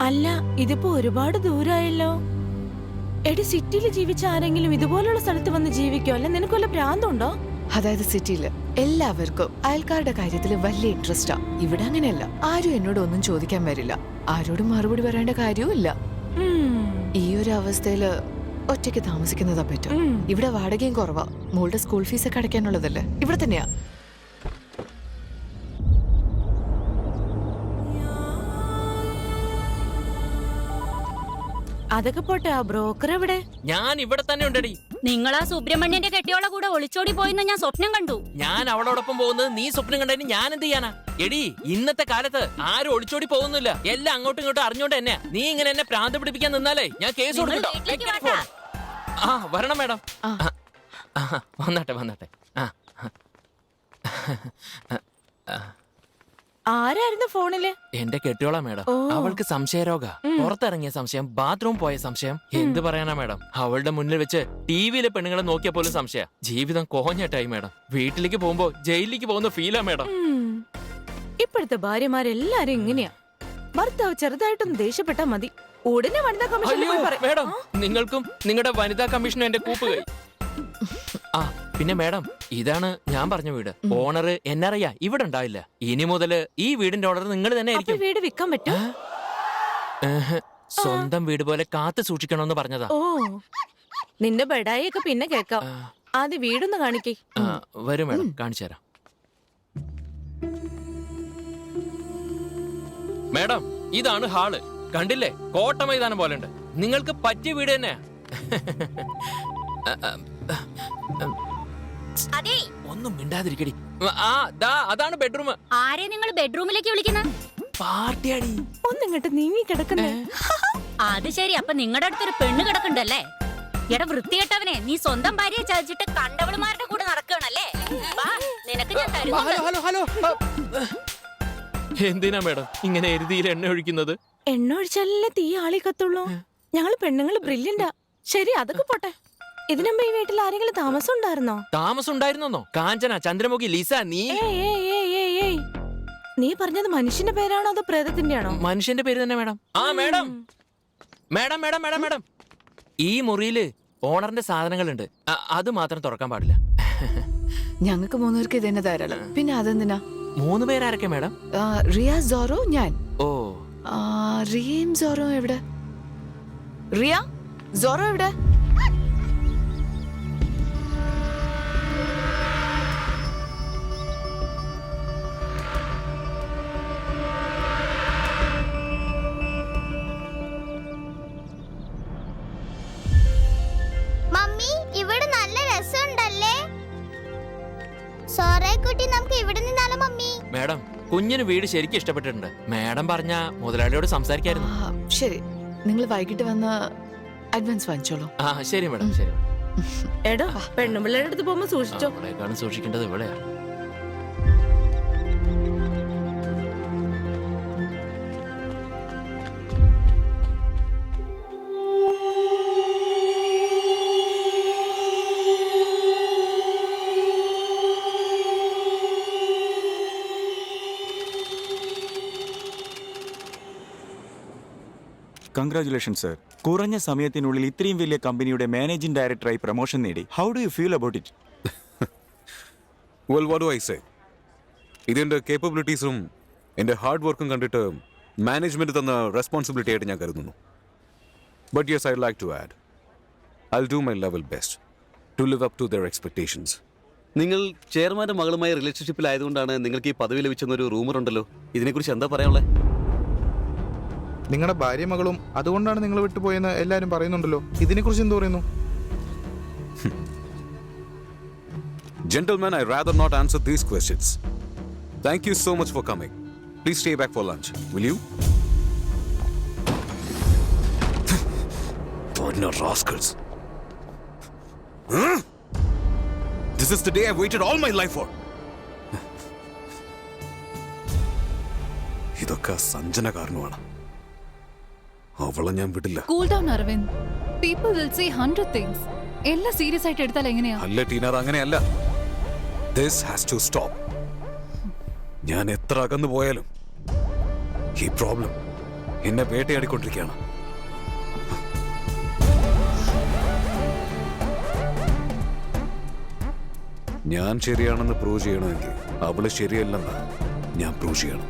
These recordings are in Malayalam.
അല്ല, ഇതിപ്പോ ഒരുപാട് ദൂരായല്ലോ. എടി, സിറ്റിയിൽ ജീവിച്ച ആരെങ്കിലും ഇതുപോലുള്ള സ്ഥലത്ത് വന്ന് ജീവിക്കോ? അല്ല നിനക്ക് വല്ല ഭ്രാന്തുണ്ടോ? അതായത് സിറ്റിയില് എല്ലാവർക്കും അയൽക്കാരുടെ കാര്യത്തിൽ വലിയ ഇൻട്രസ്റ്റാ. ഇവിടെ അങ്ങനെയല്ല. ആരും എന്നോട് ഒന്നും ചോദിക്കാൻ വരില്ല, ആരോടും മറുപടി പറയേണ്ട കാര്യവും ഇല്ല. ഈ ഒരു അവസ്ഥയില് ഒറ്റയ്ക്ക് താമസിക്കുന്നതാ പറ്റും. ഇവിടെ വാടകയും കുറവാ. മോളുടെ സ്കൂൾ ഫീസ് ഒക്കെ അടയ്ക്കാനുള്ളതല്ലേ. ഇവിടെ തന്നെയാ. അതൊക്കെ പോട്ടെ, ആ ബ്രോക്കർ എവിടെ? ഞാൻ ഇവിടെ തന്നെ ഉണ്ടടി. നിങ്ങൾ ആ സുബ്രഹ്മണ്യന്റെ കെട്ടിയോളെ കൂടെ ഒളിച്ചോടി പോയിന്ന് ഞാൻ സ്വപ്നം കണ്ടു. ഞാൻ അവളോടൊപ്പം പോകുന്നത് നീ സ്വപ്നം കണ്ടതിന് ഞാൻ എന്ത് ചെയ്യാനാ? എടി, ഇന്നത്തെ കാലത്ത് ആരും ഒളിച്ചോടി പോകുന്നില്ല. എല്ലാം അങ്ങോട്ടും ഇങ്ങോട്ടും അറിഞ്ഞോണ്ട് തന്നെ. നീ ഇങ്ങനെ എന്നെ പ്രാന്ത് പിടിപ്പിക്കാൻ നിന്നാലേ ഞാൻ കേസ് കൊടുക്കട്ടോ. ആ വരണം മേഡം. വന്നാട്ടെ വന്നാട്ടെ. ആരായിരുന്നു ഫോണില്? എന്റെ കെട്ടിയോളാ മേഡം. അവൾക്ക് സംശയരോഗ. പുറത്തിറങ്ങിയ സംശയം, ബാത്റൂം പോയ സംശയം. എന്ത് പറയാനാ മേഡം? അവളുടെ മുന്നിൽ വെച്ച് ടിവിയിലെ പെണ്ണുങ്ങളെ നോക്കിയ പോലും സംശയ. ജീവിതം കോഞ്ഞട്ടായി മേഡം. വീട്ടിലേക്ക് പോകുമ്പോ ജയിലിലേക്ക് പോകുന്ന ഫീലാ മേഡം. ഇപ്പോഴത്തെ ഭാര്യമാരെല്ലാരും ഇങ്ങനെയാ. ഭർത്താവ് ചെറുതായിട്ടൊന്ന് ദേഷ്യപ്പെട്ടാ മതി, ഉടനെ വനിതാ കമ്മീഷൻ മേഡം. നിങ്ങൾക്കും നിങ്ങളുടെ വനിതാ കമ്മീഷനും എന്റെ കൂപ്പ് കൈ. ആ പിന്നെ മേഡം, ഇതാണ് ഞാൻ പറഞ്ഞ വീട്. ഓണർ എന്നറിയാ ഇവിടെ ഉണ്ടാവില്ല. ഇനി മുതല് ഈ വീടിന്റെ ഓണർ നിങ്ങൾ തന്നെ ആയിരിക്കും. വീട് വിൽക്കാൻ പറ്റും? സ്വന്തം വീട് പോലെ കാത്തു സൂക്ഷിക്കണമെന്ന് പറഞ്ഞതാ. ഓ, നിന്റെ ബെഡായി ഒക്കെ പിന്നെ കേക്കാം. ആദ്യം വീടൊന്ന് കാണിക്കേ. വരും മേഡം, കാണിച്ചു തരാം. മേഡം, ഇതാണ് ഹാള്. കണ്ടില്ലേ, കോട്ട മൈതാനം പോലെ ഉണ്ട്. നിങ്ങൾക്ക് പറ്റിയ വീട് തന്നെയാ. ഒന്നും മിണ്ടാതിരിക്കടി. അതാണ് ബെഡ്റൂം. ആരെ നിങ്ങൾ ബെഡ്റൂമിലേക്ക് വിളിക്കുന്നത്? പാർട്ടിയാടി. ഒന്നിങ്ങോട്ട് നീങ്ങി കിടക്കുന്നേ. അത് ശരി, അപ്പൊ നിങ്ങളുടെ അടുത്തൊരു പെണ്ണ് കിടക്കണ്ടല്ലേ? എടാ വൃത്തികെട്ടവനെ, നീ സ്വന്തം ഭാര്യയെ ചതിച്ചിട്ട് കണ്ടവളുമാരുടെ കൂടെ നടക്കണല്ലേ? നിനക്ക് ഞാൻ തരുന്നു. എന്തിനാ മേഡം ഇങ്ങനെ എരുതിയിൽ എണ്ണ ഒഴിക്കുന്നത്? എണ്ണ ഒഴിച്ചാലല്ലേ തീ ആളി കത്തുള്ളൂ. ഞങ്ങള് പെണ്ണുങ്ങള് ബ്രില്യന്റാ. ശരി, അതൊക്കെ പോട്ടെ. ഇതിനുമ്പ് ഈ വീട്ടിൽ ആരെങ്കിലും താമസം ഉണ്ടായിരുന്നോ? താമസം ഉണ്ടായിരുന്നോ? കാഞ്ചന, ചന്ദ്രമുഖി, ലിസ, നീ. നീ പറഞ്ഞത് മനുഷ്യന്റെ പേരാണോ അതോ പ്രേതത്തിന്റെ ആണോ? മനുഷ്യന്റെ പേര് തന്നെ മേഡം. ആ madam, madam madam madam madam, ഈ മുറിയില് ഓണറിന്റെ സാധനങ്ങളുണ്ട്. അത് മാത്രം തുറക്കാൻ പാടില്ല. ഞങ്ങൾക്ക് 3 പേർക്ക് ഇത് തന്നെ ധാരാളം. പിന്നെ അതെന്തിനാ? 3 പേരാരൊക്കെ മേഡം? റിയ, സോറോ, ഞാൻ. ഓ, റിയയും സോറോ എവിടെ? റിയ, സോറോ എവിടെ? മേഡം, കുഞ്ഞിന് വീട് ശരിക്കും ഇഷ്ടപ്പെട്ടിട്ടുണ്ട്. മേഡം പറഞ്ഞ മുതലാളിയോട് സംസാരിക്കായിരുന്നു. ശരി, നിങ്ങൾ വൈകിട്ട് വന്ന് അഡ്വാൻസ് വാങ്ങിച്ചോളൂ. ആ ശരി മേഡം, ശരി. എടോ, പെണ്ണുപിള്ളേരുടെ അടുത്ത് പോകുമ്പോ സൂക്ഷിച്ചോ. അവളെക്കാളും സൂക്ഷിക്കേണ്ടത് ഇവിടെയാ. Congratulations sir. കുറഞ്ഞ സമയത്തിനുള്ളിൽ ഇത്രയും വലിയ കമ്പനിയുടെ മാനേജിംഗ് ഡയറക്ടറായി പ്രൊമോഷൻ നേടി. How do you feel about it? Well, what do I say? ഇതിന്റെ കേപ്പബിലിറ്റീസും എൻ്റെ ഹാർഡ് വർക്കും കണ്ടിട്ട് മാനേജ്മെന്റ് തന്ന റെസ്പോൺസിബിലിറ്റി ആയിട്ട് ഞാൻ കരുതുന്നു. But yes, I like to add, I will do my level best to live up to their expectations. നിങ്ങൾ ചെയർമാന്റെ മകളുമായി റിലേഷൻഷിപ്പിലായതുകൊണ്ടാണ് നിങ്ങൾക്ക് ഈ പദവി ലഭിച്ചെന്നൊരു റൂമർ ഉണ്ടല്ലോ. ഇതിനെക്കുറിച്ച് എന്താ പറയാനുള്ളത്? നിങ്ങളുടെ ഭാര്യ മകളും അതുകൊണ്ടാണ് നിങ്ങൾ വിട്ടുപോയെന്ന് എല്ലാവരും പറയുന്നുണ്ടല്ലോ. ഇതിനെക്കുറിച്ച് എന്ത് പറയുന്നു? Gentlemen, I rather not answer these questions. Thank you so much for coming. Please stay back for lunch. Will you? Partner rascals. Huh? This is the day I've waited all my life for. ഇതൊക്കെ സഞ്ജന കാരണമാണ്. അവളെ ഞാൻ വിടില്ല. Cool down, Arvind. People will say 100 things. എല്ലാം സീരിയസ് ആയിട്ട് എടുത്താൽ എങ്ങനെയാ? അല്ല ടീനർ, അങ്ങനെയല്ല. This has to stop. ഞാൻ എത്ര അകന്നു പോയാലും ഈ പ്രോബ്ലം എന്നെ വേട്ടയാടിക്കൊണ്ടിരിക്കുകയാണ്. ഞാൻ ശരിയാണെന്ന് പ്രൂവ് ചെയ്യണമെങ്കിൽ അവള് ശരിയല്ലെന്ന് ഞാൻ പ്രൂവ് ചെയ്യണം.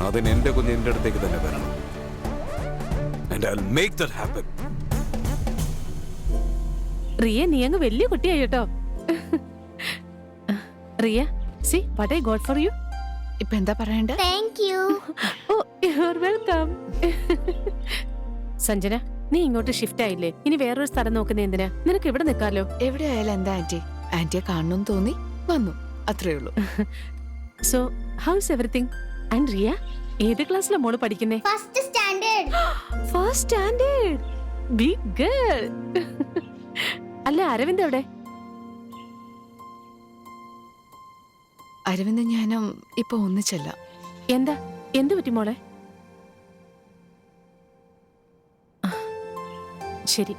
അതിന് എന്റെ കുഞ്ഞ് എന്റെ അടുത്തേക്ക് തന്നെ വരണം. And I'll make that happen. Riya നീ അങ്ങ് വലിയ കുട്ടിയായി കേട്ടോ. Riya see what I got for you. ഇപ്പൊ എന്താ പറയണ്ടേ? Oh you are welcome. Sanjana നീ ഇങ്ങോട്ട് ഷിഫ്റ്റ് ആയില്ലേ? ഇനി വേറൊരു സ്ഥലം നോക്കുന്ന എന്തിനാ? നിനക്ക് ഇവിടെ നിൽക്കാലോ. എവിടെ ആയാലും എന്താ ആന്റി? ആന്റിയെ കാണണമെന്ന് തോന്നി വന്നു, അത്രേ ഉള്ളൂ. So how's everything? And Riya ഏത് ക്ലാസ്സിലാ മോള് പഠിക്കുന്നേ? First standard. First standard. Big girl. അല്ല അരവിന്ദ് എവിടെ? അരവിന്ദ് ഞാനും ഇപ്പൊ ഒന്നിച്ചല്ല. എന്താ എന്ത് പറ്റി മോളെ? ശരി,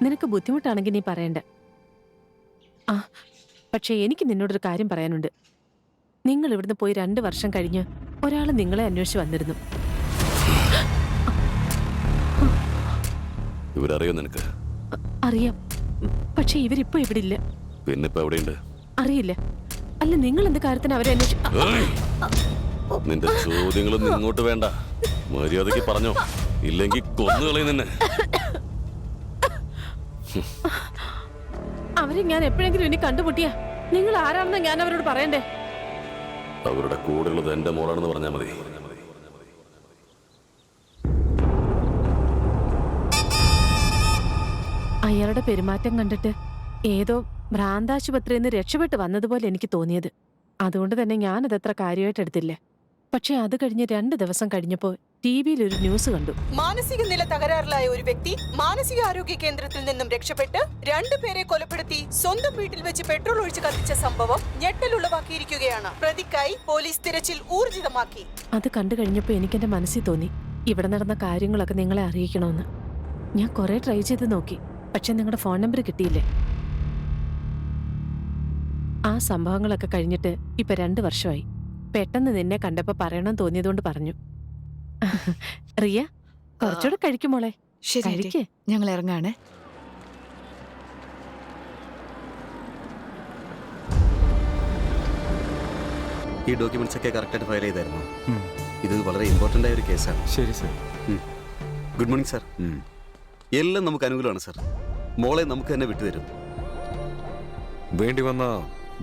നിനക്ക് ബുദ്ധിമുട്ടാണെങ്കിൽ നീ പറയണ്ട. ആ പക്ഷെ എനിക്ക് നിന്നോടൊരു കാര്യം പറയാനുണ്ട്. നിങ്ങൾ ഇവിടുന്ന് പോയി 2 വർഷം കഴിഞ്ഞ് ഒരാൾ നിങ്ങളെ അന്വേഷിച്ച് വന്നിരുന്നു. ഇവരറിയോ നിനക്ക്? അറിയാം, പക്ഷെ ഇവരിപ്പോ ഇവിടെ ഇല്ല. പിന്നെ ഇപ്പൊ എവിടെയുണ്ട്? അറിയില്ല. അല്ല നിങ്ങൾ എന്ത് കാര്യത്തിന് അവരെ നിന്റെ ചോദ്യങ്ങളൊന്നും ഇങ്ങോട്ട് വേണ്ട. മര്യാദക്ക് പറഞ്ഞോ, ഇല്ലെങ്കിൽ കൊന്നുകളയും നിന്നെ. അവരെ ഞാൻ എപ്പോഴെങ്കിലും ഇനി കണ്ടുമുട്ടിയാ നിങ്ങൾ ആരാണെന്ന് ഞാൻ അവരോട് പറയണ്ടേ? അവരുടെ കൂടെയുള്ളത് എന്റെ മോളാണെന്ന് പറഞ്ഞാൽ മതി. അയാളുടെ പെരുമാറ്റം കണ്ടിട്ട് ഏതോ ഭ്രാന്താശുപത്രിയിൽ നിന്ന് രക്ഷപ്പെട്ട് വന്നതുപോലെ എനിക്ക് തോന്നിയത്. അതുകൊണ്ട് തന്നെ ഞാനതത്ര കാര്യമായിട്ട് എടുത്തില്ല. പക്ഷെ അത് കഴിഞ്ഞ് 2 ദിവസം കഴിഞ്ഞപ്പോൾ ടിവിയിൽ ഒരു ന്യൂസ് കണ്ടു. മാനസിക നില തകരാറിലായ ഒരു വ്യക്തി മാനസിക ആരോഗ്യ കേന്ദ്രത്തിൽ നിന്നും രക്ഷപ്പെട്ട് 2 പേരെ കൊലപ്പെടുത്തി സ്വന്തം വീട്ടിൽ വെച്ച് പെട്രോൾ ഒഴിച്ച് കത്തിച്ച സംഭവം ഞെട്ടലുളവാക്കിയിരിക്കുകയാണ്. പ്രതിക്കായി പോലീസ് തിരച്ചിൽ ഊർജിതമാക്കി. അത് കണ്ടു കഴിഞ്ഞപ്പോൾ എനിക്കെന്റെ മനസ്സിൽ തോന്നി ഇവിടെ നടന്ന കാര്യങ്ങളൊക്കെ നിങ്ങളെ അറിയിക്കണമെന്ന്. ഞാൻ കുറെ ട്രൈ ചെയ്ത് നോക്കി, പക്ഷെ നിങ്ങളുടെ ഫോൺ നമ്പർ കിട്ടിയില്ലേ. ആ സംഭവങ്ങളൊക്കെ കഴിഞ്ഞിട്ട് ഇപ്പൊ 2 വർഷമായി. പെട്ടെന്ന് നിന്നെ കണ്ടപ്പോ പറയണം തോന്നിയതുകൊണ്ട് പറഞ്ഞു. റിയ കുറച്ചുകൂടെ കഴിക്കുമോളെ. ശരി ആന്റി, കഴിക്ക്. ഞങ്ങൾ ഇറങ്ങാണേ. ഈ ഡോക്യുമെന്റ്സ് ഒക്കെ കറക്റ്റായിട്ട് ഫയൽ ചെയ്തായിരുന്നു. ഇത് വളരെ ഇമ്പോർട്ടന്റ് ആയ ഒരു കേസാണ്. ശരി സർ. Good morning sir. എല്ലാം നമുക്ക് അനുകൂലമാണ് സാർ. മോളെ നമുക്ക് തന്നെ വിട്ടുതരും. വേണ്ടി വന്ന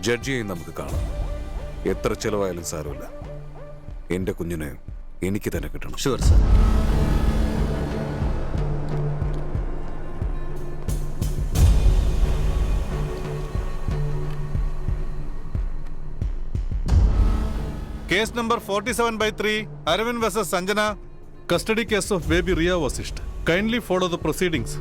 ജഡ്ജിയെയും നമുക്ക് കാണാം. എത്ര ചെലവായാലും സാരമില്ല. എന്റെ കുഞ്ഞിനെ എനിക്ക് തന്നെ കിട്ടണം. Sure sir. Case number 47/3, Arvind vs. Sanjana. Custody case of baby Riya Vasisht. Kindly follow the proceedings.